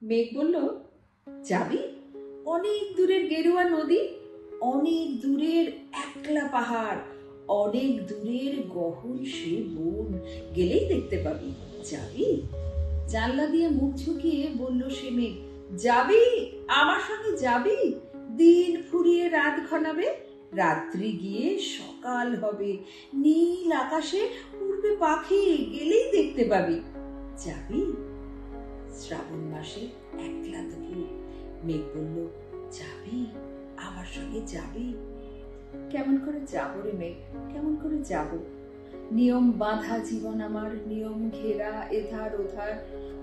মেঘ বলল, যাবি? অনেক দূরের গেরুয়া নদী, অনেক দূরের একলা পাহাড়, অনেক দূরের গহন সে বন, গেলেই দেখতে পাবি। যাবি? জানলা দিয়ে মুখ ঝুঁকিয়ে বলল সে মেঘ, যাবি? আমার সঙ্গে যাবি? দিন ফুরিয়ে রাত ঘনাবে, রাত্রি গিয়ে সকাল হবে, নীল আকাশে উড়বে পাখি, গেলেই দেখতে পাবি। যাবি? শ্রাবণ মাসে একলা দুপুর, মেঘ বলল, যাবি? আমার সঙ্গে যাবি? কেমন করে যাব রে মেঘ, কেমন করে যাব? নিয়ম বাঁধা জীবন আমার, নিয়ম ঘেরা এধার ওধার,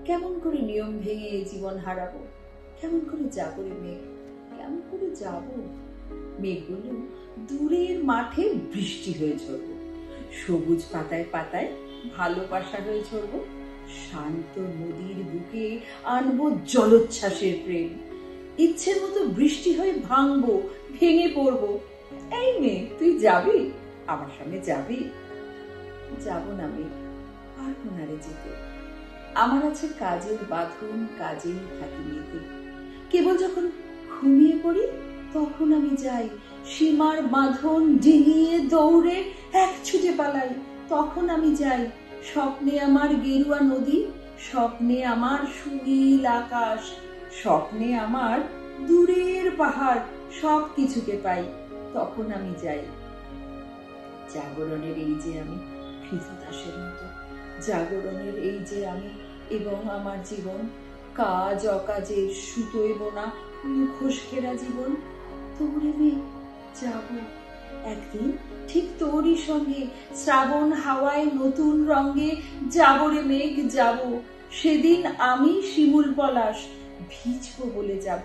কেমন করে নিয়ম ভেঙে জীবন হারাবো? কেমন করে যাব রে মেঘ, কেমন করে যাব? মেঘ বলল, দূরের মাঠে বৃষ্টি হয়ে ঝরবো, সবুজ পাতায় পাতায় ভালোবাসা হয়ে ঝরবো, শান্ত নদীর বুকে আনবো জলোচ্ছ্বাসের প্রেম, ইচ্ছের মতো বৃষ্টি হয়ে ভাঙবো, ভেঙে পড়বো। এই মেয়ে, তুই যাবি? আমার সঙ্গে যাবি? যাব না মেয়ে, পারবো না রে যেতে। আমার আছে কাজের বাঁধন, কাজেই থাকি মেতে। কেবল যখন ঘুমিয়ে পড়ি তখন আমি যাই, সীমার বাঁধন ডিঙিয়ে দৌড়ে এক ছুটে পালাই, তখন আমি যাই। স্বপ্নে আমার গেরুয়া নদী, স্বপ্নে আমার সুনীল আকাশ, স্বপ্নে আমার দূরের পাহাড়, সব কিছুকে পাই, তখন আমি যাই। জাগরণের এই যে আমি কৃতদাসের মতো, জাগরণের এই যে আমি এবং আমার জীবন, কাজ অকাজের সুতোয় বোনা মুখোশ ঘেরা জীবন। তোরে মেঘ, যাব একদিন ঠিক তোরই সঙ্গে, শ্রাবণ হাওয়ায় নতুন রঙে যাব রে মেঘ, যাব। সেদিন আমি শিমুল পলাশ, ভিজবো বলে যাব,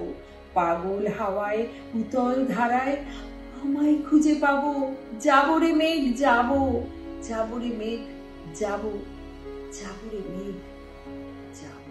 পাগল হাওয়ায় উতল ধারায় আমায় খুঁজে পাবো। যাব রে মেঘ, যাব, যাব রে মেঘ, যাব, যাব রে মেঘ, যাব।